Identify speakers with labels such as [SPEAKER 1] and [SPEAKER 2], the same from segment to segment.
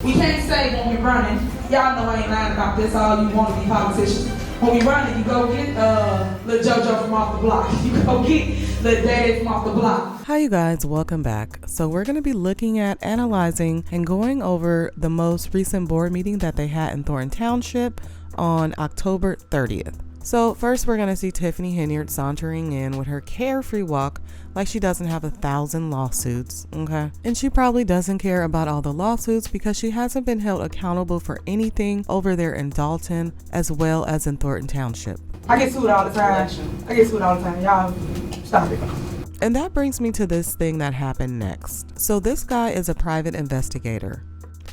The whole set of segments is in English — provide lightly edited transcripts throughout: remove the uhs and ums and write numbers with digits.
[SPEAKER 1] We can't say when we're running, y'all know I ain't lying about this, all you want to be politicians. When we running, you go get little JoJo from off the block. You go get little Daddy from off the block.
[SPEAKER 2] Hi you guys, welcome back. So we're going to be looking at, analyzing, and going over the most recent board meeting that they had in Thornton Township on October 30th. So first we're going to see Tiffany Henyard sauntering in with her carefree walk like she doesn't have 1,000 lawsuits, okay? And she probably doesn't care about all the lawsuits because she hasn't been held accountable for anything over there in Dolton as well as in Thornton Township.
[SPEAKER 1] I get sued all the time. Y'all stop it.
[SPEAKER 2] And that brings me to this thing that happened next. So this guy is a private investigator.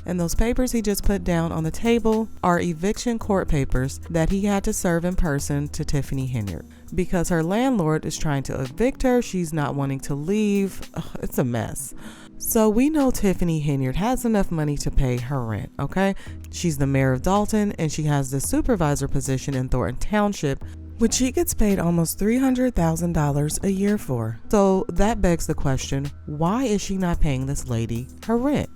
[SPEAKER 2] And those papers he just put down on the table are eviction court papers that he had to serve in person to Tiffany Henyard. Because her landlord is trying to evict her, she's not wanting to leave. Ugh, it's a mess. So we know Tiffany Henyard has enough money to pay her rent, okay? She's the mayor of Dolton and she has the supervisor position in Thornton Township, which she gets paid almost $300,000 a year for. So that begs the question, why is she not paying this lady her rent?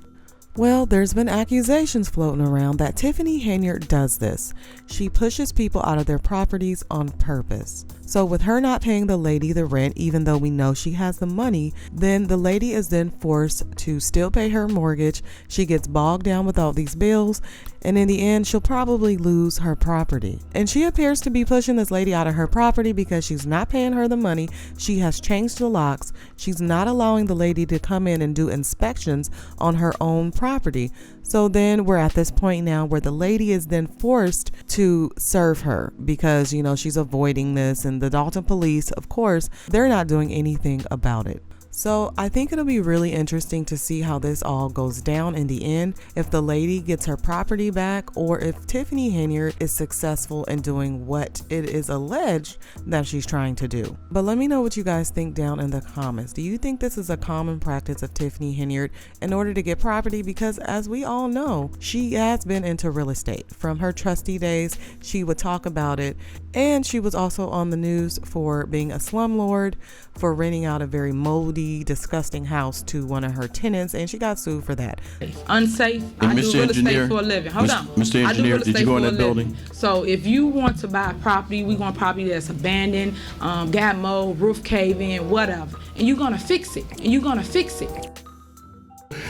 [SPEAKER 2] Well, there's been accusations floating around that Tiffany Henyard does this. She pushes people out of their properties on purpose. So with her not paying the lady the rent, even though we know she has the money, then the lady is then forced to still pay her mortgage. She gets bogged down with all these bills, and in the end, she'll probably lose her property. And she appears to be pushing this lady out of her property because she's not paying her the money. She has changed the locks. She's not allowing the lady to come in and do inspections on her own property. So then we're at this point now where the lady is then forced to serve her because, you know, she's avoiding this, and the Dolton police, of course, they're not doing anything about it. So I think it'll be really interesting to see how this all goes down in the end, if the lady gets her property back or if Tiffany Henyard is successful in doing what it is alleged that she's trying to do. But let me know what you guys think down in the comments. Do you think this is a common practice of Tiffany Henyard in order to get property? Because as we all know, she has been into real estate. From her trustee days, she would talk about it, and she was also on the news for being a slumlord, for renting out a very moldy, disgusting house to one of her tenants, and she got sued for that.
[SPEAKER 3] Unsafe.
[SPEAKER 4] And
[SPEAKER 3] I do
[SPEAKER 4] Mr.
[SPEAKER 3] real
[SPEAKER 4] Engineer,
[SPEAKER 3] estate for a living. Hold on.
[SPEAKER 4] Mr. Engineer, did you go in that building?
[SPEAKER 3] So if you want to buy property, we want property that's abandoned, got mold, roof cave in, whatever, and you're gonna fix it.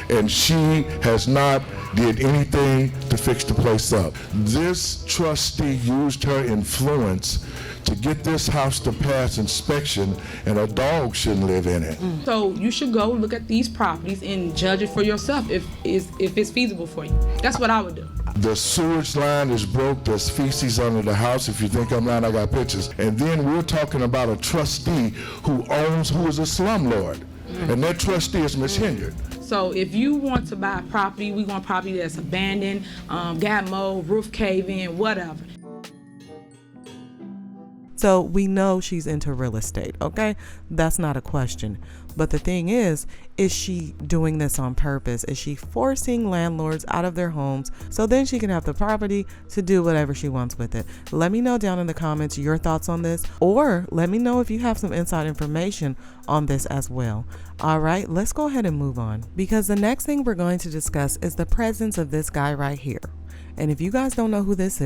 [SPEAKER 5] And she has not did anything to fix the place up. This trustee used her influence to get this house to pass inspection, and a dog shouldn't live in it.
[SPEAKER 3] So you should go look at these properties and judge it for yourself if it's feasible for you. That's what I would do.
[SPEAKER 5] The sewage line is broke. There's feces under the house. If you think I'm lying, I got pictures. And then we're talking about a trustee who is a slumlord. And that trustee is Miss Henyard.
[SPEAKER 3] So if you want to buy property, we want property that's abandoned, got mold, roof cave in, whatever.
[SPEAKER 2] So we know she's into real estate, okay? That's not a question. But the thing is she doing this on purpose? Is she forcing landlords out of their homes so then she can have the property to do whatever she wants with it? Let me know down in the comments your thoughts on this, or let me know if you have some inside information on this as well. All right, let's go ahead and move on, because the next thing we're going to discuss is the presence of this guy right here. And if you guys don't know who this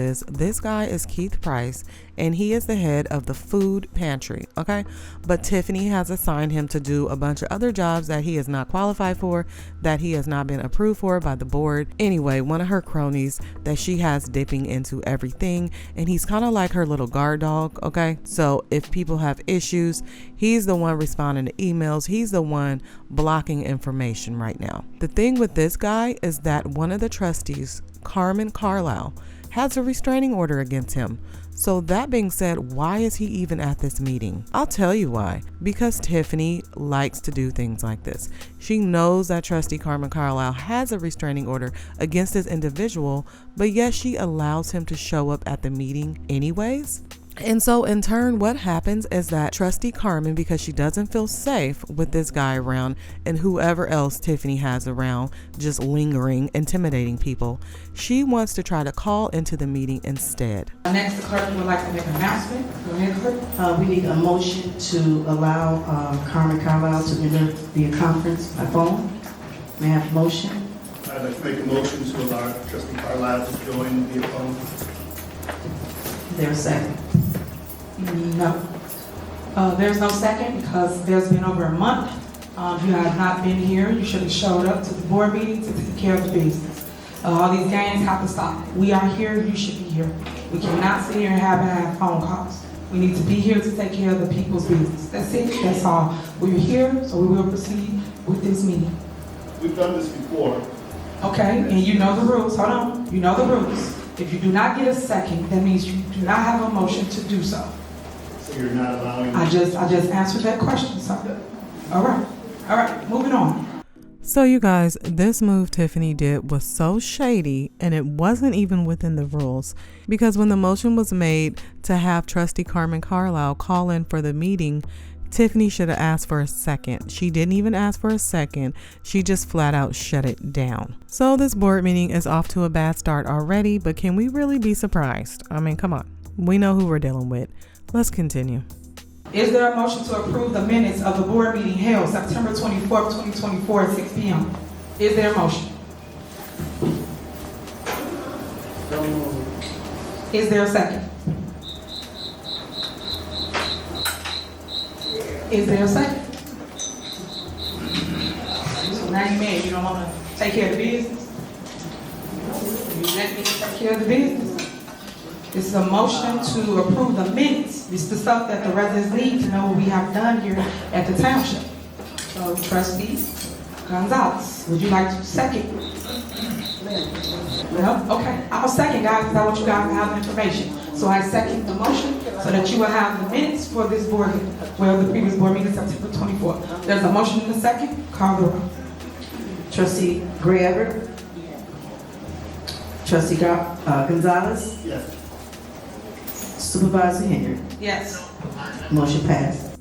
[SPEAKER 2] guy is Keith Price, and he is the head of the food pantry, okay? But Tiffany has assigned him to do a bunch of other jobs that he is not qualified for, that he has not been approved for by the board. Anyway, one of her cronies that she has dipping into everything, and he's kind of like her little guard dog, okay? So if people have issues, he's the one responding to emails. He's the one blocking information right now. The thing with this guy is that one of the trustees, Carmen Carlisle, has a restraining order against him. So that being said, why is he even at this meeting? I'll tell you why. Because Tiffany likes to do things like this. She knows that trustee Carmen Carlisle has a restraining order against this individual, but yet she allows him to show up at the meeting anyways. And so in turn, what happens is that trustee Carmen, because she doesn't feel safe with this guy around and whoever else Tiffany has around just lingering, intimidating people, she wants to try to call into the meeting instead.
[SPEAKER 1] Next, the clerk would like to make an announcement. Go ahead, clerk.
[SPEAKER 6] We need a motion to allow Carmen Carlisle to enter the conference by phone. May I have a motion?
[SPEAKER 7] I'd like to make a motion to allow Trustee Carlisle to join the opponent.
[SPEAKER 6] Is there a second?
[SPEAKER 1] No. There's no second because there's been over a month. You have not been here. You should have showed up to the board meeting to take care of the business. All these games have to stop. We are here. You should be here. We cannot sit here and have phone calls. We need to be here to take care of the people's business. That's it. That's all. We're here, so we will proceed with this meeting.
[SPEAKER 7] We've done this before.
[SPEAKER 1] Okay, and you know the rules. Hold on. You know the rules. If you do not get a second, that means you do not have a motion to do so.
[SPEAKER 7] So you're not allowing...
[SPEAKER 1] I just answered that question, so. All right, moving on.
[SPEAKER 2] So you guys, this move Tiffany did was so shady, and it wasn't even within the rules, because when the motion was made to have Trustee Carmen Carlisle call in for the meeting, Tiffany should have asked for a second. She didn't even ask for a second. She just flat out shut it down. So this board meeting is off to a bad start already, but can we really be surprised? I mean, come on. We know who we're dealing with. Let's continue.
[SPEAKER 1] Is there a motion to approve the minutes of the board meeting held September 24th, 2024 at 6 p.m.? Is there a motion? Is there a second? Is there a second? So now you mad, you don't want to take care of the business? You let me take care of the business? This is a motion to approve the minutes. It's the stuff that the residents need to know what we have done here at the township. So Trustee Gonzalez, would you like to second? No? Okay, I'll second, guys, because I want you guys to have the information. So I second the motion so that you will have the minutes for this board, the previous board meeting, September 24th. There's a motion in the second. Call the roll.
[SPEAKER 6] Trustee Gray Everett? Trustee Gonzalez?
[SPEAKER 7] Yes.
[SPEAKER 6] Supervisor Henyard?
[SPEAKER 1] Yes.
[SPEAKER 6] Motion passed.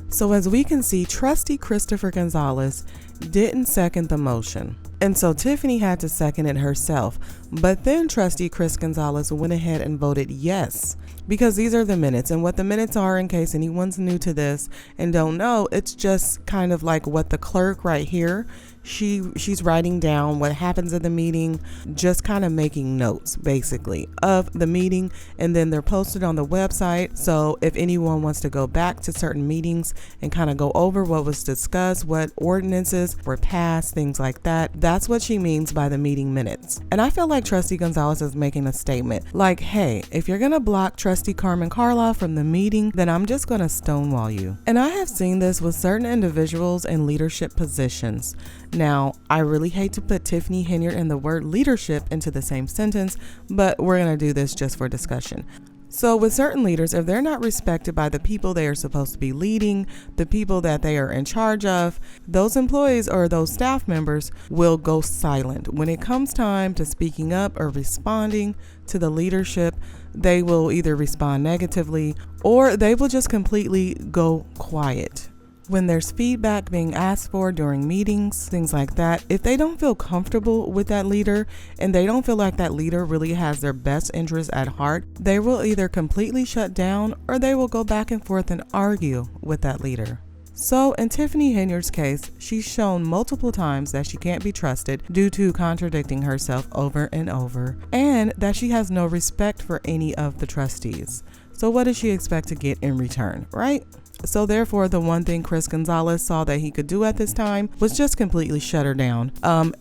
[SPEAKER 2] So as we can see, Trustee Christopher Gonzalez didn't second the motion. And so Tiffany had to second it herself. But then Trustee Chris Gonzalez went ahead and voted yes. Because these are the minutes. And what the minutes are, in case anyone's new to this and don't know, it's just kind of like what the clerk right here, she's writing down what happens at the meeting, just kind of making notes basically of the meeting, and then they're posted on the website. So if anyone wants to go back to certain meetings and kind of go over what was discussed, what ordinances were passed, things like that, that's what she means by the meeting minutes. And I feel like Trustee Gonzalez is making a statement like, hey, if you're gonna block Trustee Carmen Carlisle from the meeting, then I'm just gonna stonewall you. And I have seen this with certain individuals in leadership positions. Now, I really hate to put Tiffany Henyard and the word leadership into the same sentence, but we're going to do this just for discussion. So with certain leaders, if they're not respected by the people they are supposed to be leading, the people that they are in charge of, those employees or those staff members will go silent. When it comes time to speaking up or responding to the leadership, they will either respond negatively or they will just completely go quiet. When there's feedback being asked for during meetings, things like that, if they don't feel comfortable with that leader and they don't feel like that leader really has their best interests at heart, they will either completely shut down or they will go back and forth and argue with that leader. So in Tiffany Henyard's case, she's shown multiple times that she can't be trusted due to contradicting herself over and over, and that she has no respect for any of the trustees. So what does she expect to get in return, right? So therefore, the one thing Chris Gonzalez saw that he could do at this time was just completely shut her down.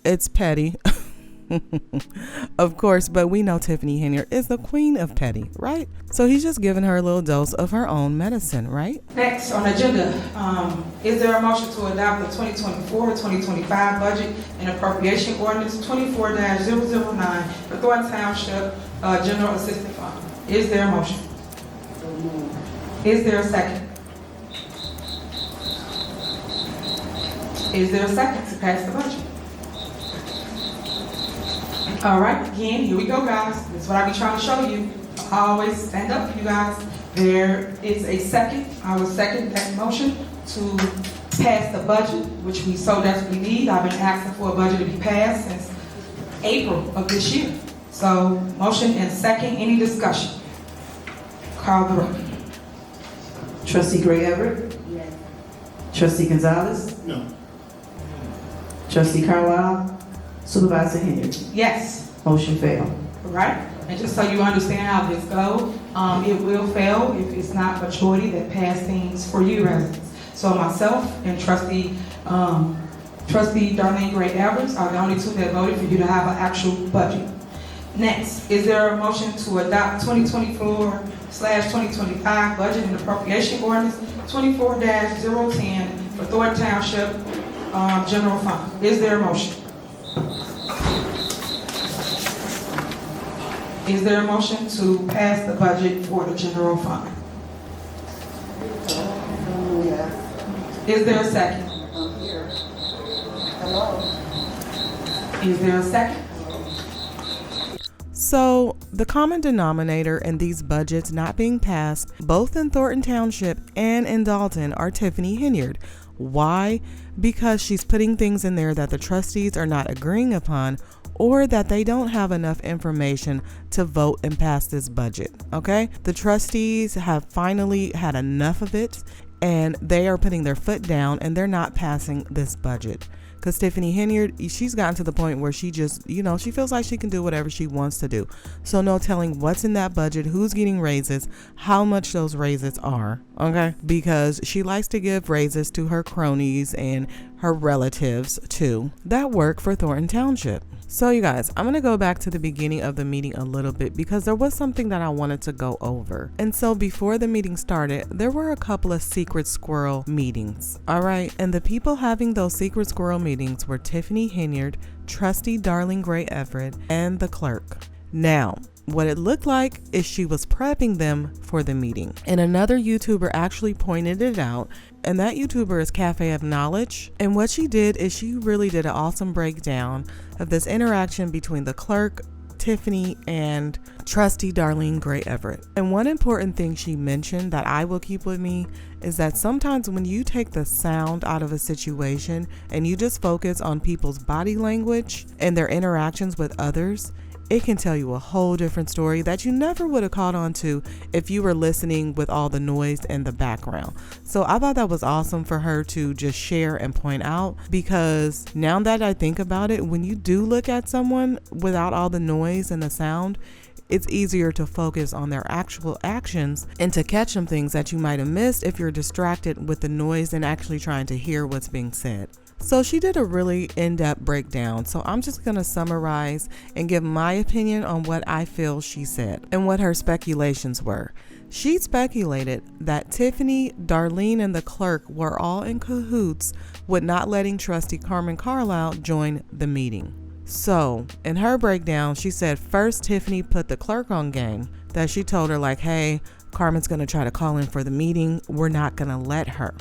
[SPEAKER 2] It's petty, of course, but we know Tiffany Henyard is the queen of petty, right? So he's just giving her a little dose of her own medicine, right?
[SPEAKER 1] Next on the agenda, is there a motion to adopt the 2024-2025 budget and appropriation ordinance 24-009 for Thornton Township General Assistance Fund? Is there a motion? Is there a second? Is there a second to pass the budget? All right, again, here we go, guys. This is what I be trying to show you. I always stand up for you guys. There is a second. I will second that motion to pass the budget, which we so desperately need. I've been asking for a budget to be passed since April of this year. So, motion and second. Any discussion? Call the roll.
[SPEAKER 6] Trustee Gray Everett? Yes. Trustee Gonzalez?
[SPEAKER 7] No.
[SPEAKER 6] Trustee Carlisle? Supervisor Henyard.
[SPEAKER 1] Yes.
[SPEAKER 6] Motion failed.
[SPEAKER 1] All right? And just so you understand how this goes, it will fail if it's not majority that pass things for you residents. So myself and Trustee Darlene Gray Evers are the only two that voted for you to have an actual budget. Next, is there a motion to adopt 2024/2025 budget and appropriation ordinance 24-010 for Thornton Township General Fund? Is there a motion? Is there a motion to pass the budget for the general fund? Is there a second? Is there a second?
[SPEAKER 2] So, the common denominator in these budgets not being passed, both in Thornton Township and in Dolton, are Tiffany Henyard. Why? Because she's putting things in there that the trustees are not agreeing upon, or that they don't have enough information to vote and pass this budget, okay? The trustees have finally had enough of it, and they are putting their foot down, and they're not passing this budget. Because Tiffany Henyard, she's gotten to the point where she just, she feels like she can do whatever she wants to do. So no telling what's in that budget, who's getting raises, how much those raises are, okay? Because she likes to give raises to her cronies and her relatives too that work for Thornton Township. So you guys, I'm going to go back to the beginning of the meeting a little bit because there was something that I wanted to go over. And so before the meeting started, there were a couple of secret squirrel meetings. All right. And the people having those secret squirrel meetings were Tiffany Henyard, Trustee Darlene Gray Everett, and the clerk. Now, what it looked like is she was prepping them for the meeting. And another YouTuber actually pointed it out. And that YouTuber is Cafe of Knowledge. And what she did is she really did an awesome breakdown of this interaction between the clerk, Tiffany, and Trustee Darlene Gray Everett. And one important thing she mentioned that I will keep with me is that sometimes when you take the sound out of a situation and you just focus on people's body language and their interactions with others, it can tell you a whole different story that you never would have caught on to if you were listening with all the noise in the background. So I thought that was awesome for her to just share and point out, because now that I think about it, when you do look at someone without all the noise and the sound, it's easier to focus on their actual actions and to catch some things that you might have missed if you're distracted with the noise and actually trying to hear what's being said. So she did a really in-depth breakdown. So I'm just going to summarize and give my opinion on what I feel she said and what her speculations were. She speculated that Tiffany, Darlene, and the clerk were all in cahoots with not letting Trustee Carmen Carlisle join the meeting. So in her breakdown, she said first Tiffany put the clerk on game, that she told her like, hey, Carmen's going to try to call in for the meeting. We're not going to let her.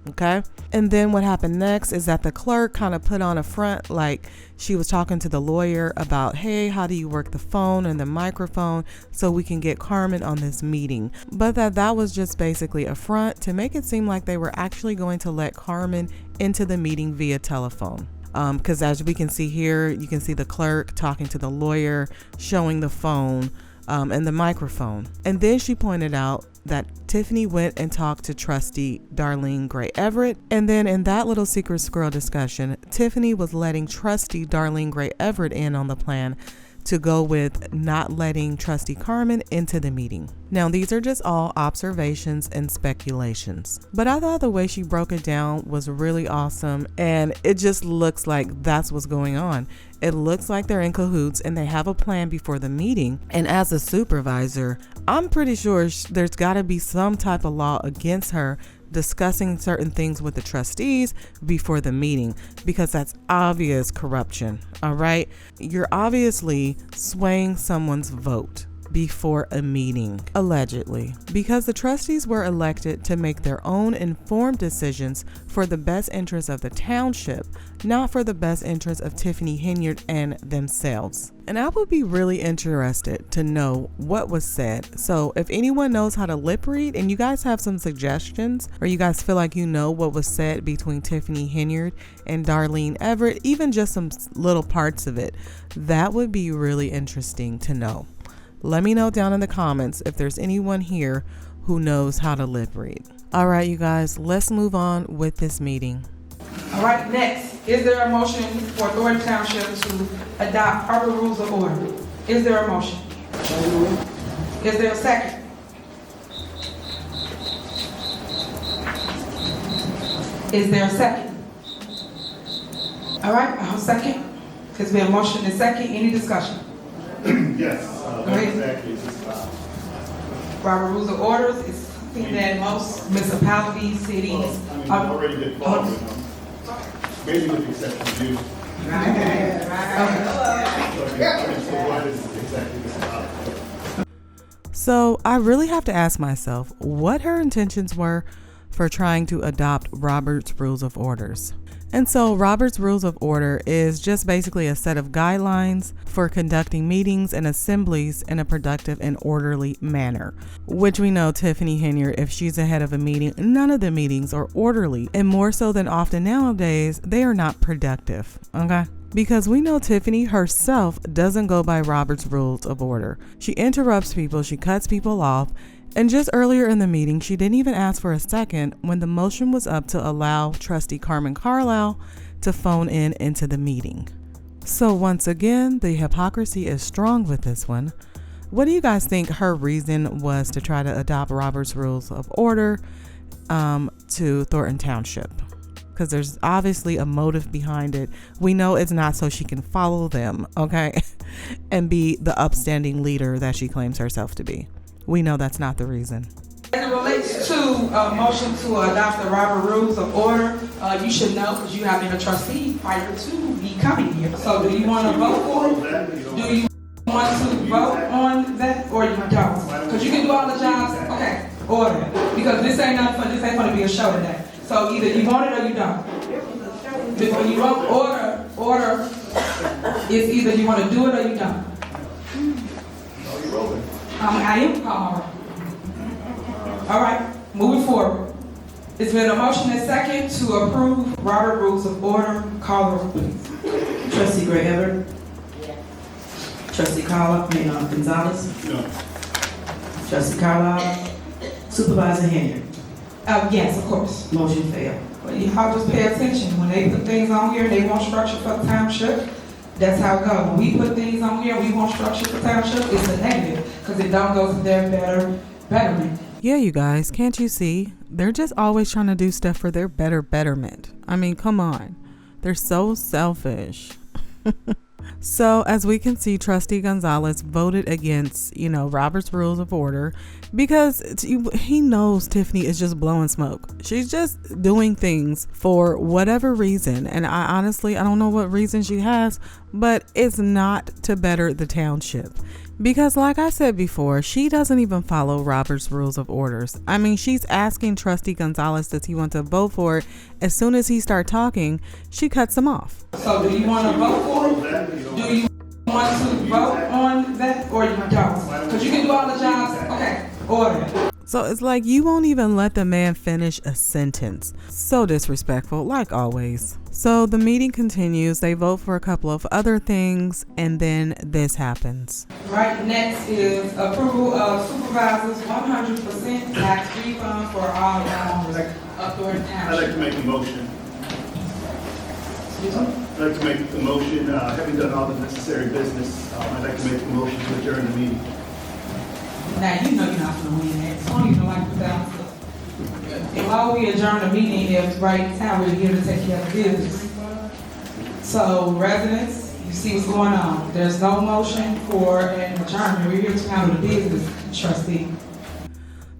[SPEAKER 2] Okay. And then what happened next is that the clerk kind of put on a front, like she was talking to the lawyer about, hey, how do you work the phone and the microphone so we can get Carmen on this meeting? But that was just basically a front to make it seem like they were actually going to let Carmen into the meeting via telephone. Because as we can see here, you can see the clerk talking to the lawyer, showing the phone and the microphone. And then she pointed out that Tiffany went and talked to Trustee Darlene Gray Everett. And then in that little secret squirrel discussion, Tiffany was letting Trustee Darlene Gray Everett in on the plan to go with not letting Trustee Carmen into the meeting. Now, these are just all observations and speculations, but I thought the way she broke it down was really awesome, and it just looks like that's what's going on. It looks like they're in cahoots and they have a plan before the meeting. And as a supervisor, I'm pretty sure there's got to be some type of law against her discussing certain things with the trustees before the meeting, because that's obvious corruption. All right. You're obviously swaying someone's vote before a meeting, allegedly, because the trustees were elected to make their own informed decisions for the best interest of the township, not for the best interest of Tiffany Henyard and themselves. And I would be really interested to know what was said. So if anyone knows how to lip read and you guys have some suggestions, or you guys feel like you know what was said between Tiffany Henyard and Darlene Everett, even just some little parts of it, that would be really interesting to know. Let me know down in the comments if there's anyone here who knows how to lip read. All right, you guys, let's move on with this meeting.
[SPEAKER 1] All right, next, is there a motion for Thornton Township to adopt proper rules of order? Is there a motion? Is there a second? Is there a second? All right, I'll second. There's been a motion and second. Any discussion?
[SPEAKER 7] Yes, what exactly is this about?
[SPEAKER 1] Robert Rules of Orders is something that most municipalities, cities.
[SPEAKER 7] Well, I mean, I've already been following them, maybe with the exception of you.
[SPEAKER 1] Okay.
[SPEAKER 7] So what is exactly this about?
[SPEAKER 2] So I really have to ask myself what her intentions were for trying to adopt Robert's Rules of Orders. And so Robert's Rules of Order is just basically a set of guidelines for conducting meetings and assemblies in a productive and orderly manner, which we know Tiffany Henyard, if she's ahead of a meeting, none of the meetings are orderly, and more so than often nowadays, they are not productive, okay? Because we know Tiffany herself doesn't go by Robert's Rules of Order. She interrupts people, she cuts people off, and just earlier in the meeting, she didn't even ask for a second when the motion was up to allow Trustee Carmen Carlisle to phone in into the meeting. So once again, the hypocrisy is strong with this one. What do you guys think her reason was to try to adopt Robert's Rules of Order to Thornton Township? Because there's obviously a motive behind it. We know it's not so she can follow them, okay, and be the upstanding leader that she claims herself to be. We know that's not the reason.
[SPEAKER 1] As it relates to a motion to adopt the Robert Rules of Order, you should know because you have been a trustee prior to me coming here. So do you want to vote for it? Do you want to vote on that or you don't? Because you can do all the jobs. Okay, order. Because this ain't going to be a show today. So either you want it or you don't. When you vote order is either you want to do it or you don't. I am calling. All right, moving forward. It's been a motion and second to approve Robert Rules of Order. Call the roll, please.
[SPEAKER 6] Trustee Gray Everett? Trustee Gonzalez?
[SPEAKER 7] No.
[SPEAKER 6] Trustee Carlisle? Supervisor Henyard?
[SPEAKER 1] Yes, of course.
[SPEAKER 6] Motion failed.
[SPEAKER 1] But y'all just pay attention. When they put things on here, they want structure for the township. That's how it goes. When we put things on here, we want structure for township, it's a negative because it don't go to their betterment.
[SPEAKER 2] Yeah, you guys, can't you see? They're just always trying to do stuff for their betterment. I mean, come on. They're so selfish. So as we can see, Trustee Gonzalez voted against, Robert's Rules of Order because he knows Tiffany is just blowing smoke. She's just doing things for whatever reason. And I don't know what reason she has, but it's not to better the township. Because like I said before, she doesn't even follow Robert's Rules of Orders. I mean, she's asking Trustee Gonzalez, does he want to vote for it? As soon as he starts talking, she cuts him off.
[SPEAKER 1] So do you want to vote for it? Do you want to vote on that or you don't? Because you can do all the jobs. Okay, order.
[SPEAKER 2] So it's like you won't even let the man finish a sentence. So disrespectful, like always. So the meeting continues. They vote for a couple of other things, and then this happens.
[SPEAKER 1] Right, next is approval of Supervisor's 100% tax refund for all owners of Thornton
[SPEAKER 7] I'd like
[SPEAKER 1] Township.
[SPEAKER 7] to make a motion.
[SPEAKER 1] Excuse me?
[SPEAKER 7] I'd like to make the motion, having done all the necessary business, I'd like to make the motion to adjourn the meeting.
[SPEAKER 1] Now, you know you're not going to win that. So I don't even like to balance it. And while we adjourn the meeting, if right now we're here to take care of business. So residents, you see what's going on. There's no motion for an adjournment. We're here to handle the business, trustee.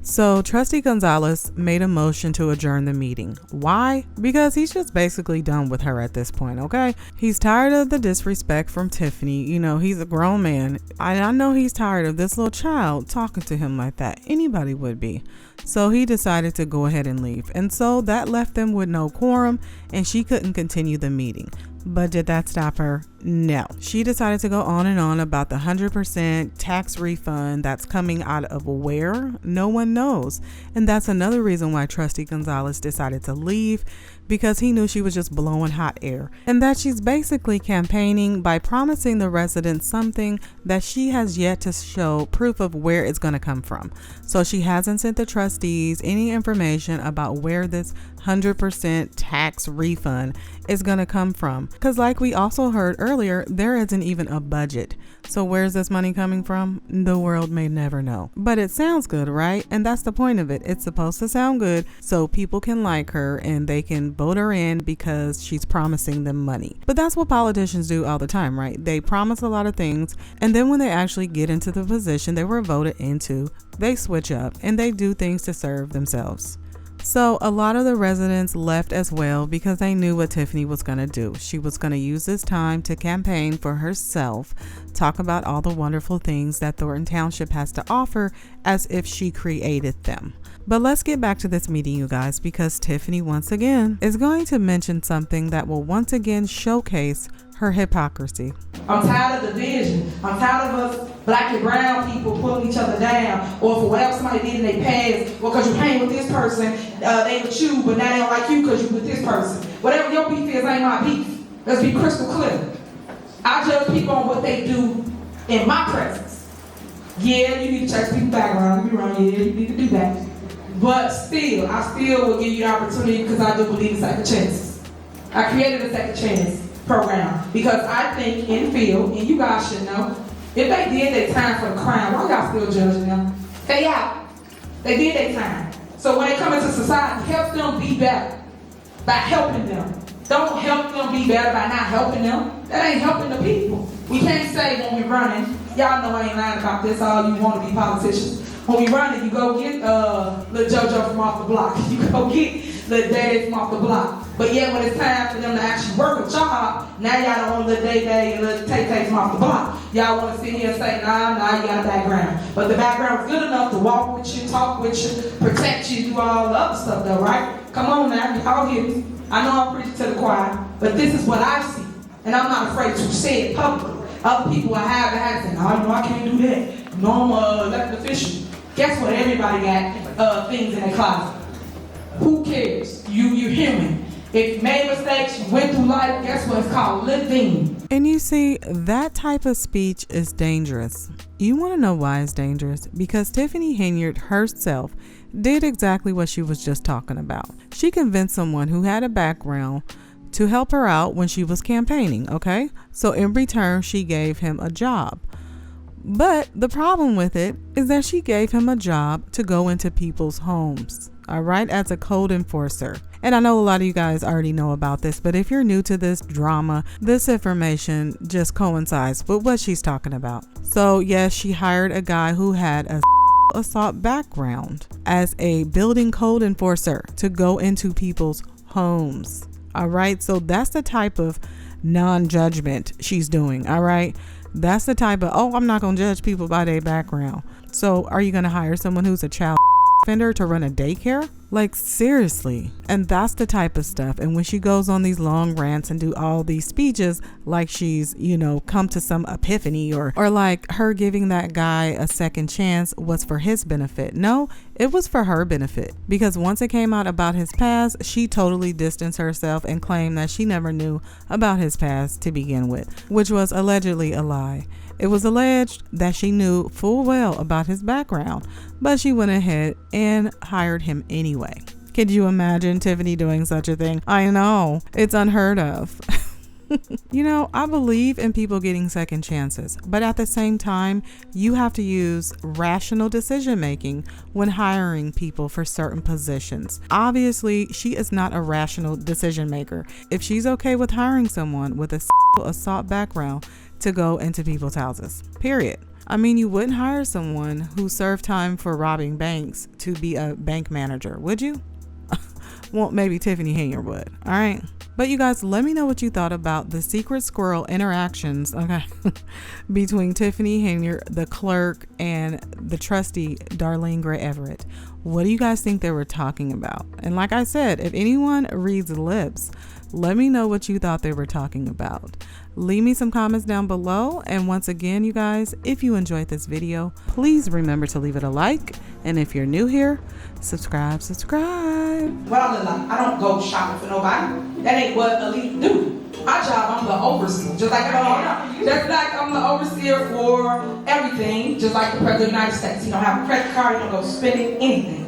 [SPEAKER 2] So Trustee Gonzalez made a motion to adjourn the meeting. Why? Because he's just basically done with her at this point, okay? He's tired of the disrespect from Tiffany. He's a grown man. I know he's tired of this little child talking to him like that. Anybody would be. So he decided to go ahead and leave. And so that left them with no quorum and she couldn't continue the meeting. But did that stop her? No. She decided to go on and on about the 100% tax refund that's coming out of where? No one knows. And that's another reason why Trustee Gonzalez decided to leave, because he knew she was just blowing hot air, and that she's basically campaigning by promising the residents something that she has yet to show proof of where it's going to come from. So she hasn't sent the trustees any information about where this 100% tax refund is going to come from, because like we also heard earlier, there isn't even a budget. So where's this money coming from? The world may never know. But it sounds good, right? And that's the point of it. It's supposed to sound good so people can like her and they can vote her in because she's promising them money. But that's what politicians do all the time, right? They promise a lot of things, and then when they actually get into the position they were voted into, they switch up and they do things to serve themselves. So a lot of the residents left as well because they knew what Tiffany was going to do. She was going to use this time to campaign for herself, talk about all the wonderful things that Thornton Township has to offer as if she created them. But let's get back to this meeting, you guys, because Tiffany once again is going to mention something that will once again showcase her hypocrisy.
[SPEAKER 1] I'm tired of division. I'm tired of us black and brown people pulling each other down, or for whatever somebody did in their past, or because you hang with this person, they with you, but now they don't like you because you with this person. Whatever your beef is ain't my beef. Let's be crystal clear. I judge people on what they do in my presence. Yeah, you need to check people's background. Don't be wrong, yeah, you need to do that. But still, I still will give you the opportunity because I do believe in second chances. I created a second chance program because I think and feel, and you guys should know, if they did their time for the crime, why y'all still judging them? They out. They did their time. So when they come into society, help them be better by helping them. Don't help them be better by not helping them. That ain't helping the people. We can't say when we're running, y'all know I ain't lying about this, all you want to be politicians. When we running, you go get little JoJo from off the block. You go get little Daddy from off the block. But yet when it's time for them to actually work a job, now y'all don't want little Day and little Tay from off the block. Y'all want to sit here and say, nah, you got a background. But the background is good enough to walk with you, talk with you, protect you, do all the other stuff though, right? Come on now, y'all hear me. I know I'm preaching to the choir, but this is what I see. And I'm not afraid to say it publicly. Other people I have and say, no, I can't do that. No, I'm elected official. Guess what? Everybody got things in their closet. Who cares? You're human. If you made mistakes, you went through life, guess what? It's called living.
[SPEAKER 2] And you see, that type of speech is dangerous. You want to know why it's dangerous? Because Tiffany Henyard herself did exactly what she was just talking about. She convinced someone who had a background to help her out when she was campaigning, okay? So in return, she gave him a job. But the problem with it is that she gave him a job to go into people's homes, all right, as a code enforcer. And I know a lot of you guys already know about this, but if you're new to this drama, this information just coincides with what she's talking about. So yes, she hired a guy who had a assault background as a building code enforcer to go into people's homes. All right, so that's the type of non-judgment she's doing. All right, that's the type of, oh, I'm not gonna judge people by their background. So are you gonna hire someone who's a child offender to run a daycare? Like, seriously. And that's the type of stuff. And when she goes on these long rants and do all these speeches like she's, come to some epiphany or like her giving that guy a second chance was for his benefit. No, it was for her benefit, because once it came out about his past, she totally distanced herself and claimed that she never knew about his past to begin with, which was allegedly a lie. It was alleged that she knew full well about his background, but she went ahead and hired him anyway. Could you imagine Tiffany doing such a thing? I know, it's unheard of. I believe in people getting second chances, but at the same time, you have to use rational decision making when hiring people for certain positions. Obviously, she is not a rational decision maker. If she's okay with hiring someone with a assault background to go into people's houses, period. I mean, you wouldn't hire someone who served time for robbing banks to be a bank manager, would you? Well, maybe Tiffany Henyard would. All right. But you guys, let me know what you thought about the secret squirrel interactions, okay, between Tiffany Henyard, the clerk, and the trustee, Darlene Gray Everett. What do you guys think they were talking about? And like I said, if anyone reads lips, Let me know what you thought they were talking about. Leave me some comments down below. And once again, you guys, if you enjoyed this video, please remember to leave it a like. And if you're new here, subscribe.
[SPEAKER 1] What I look like, I don't go shopping for nobody. That ain't what elite do. My job, I'm the overseer. Just like I'm the overseer for everything, just like the President of the United States. He don't have a credit card, he don't go spending anything.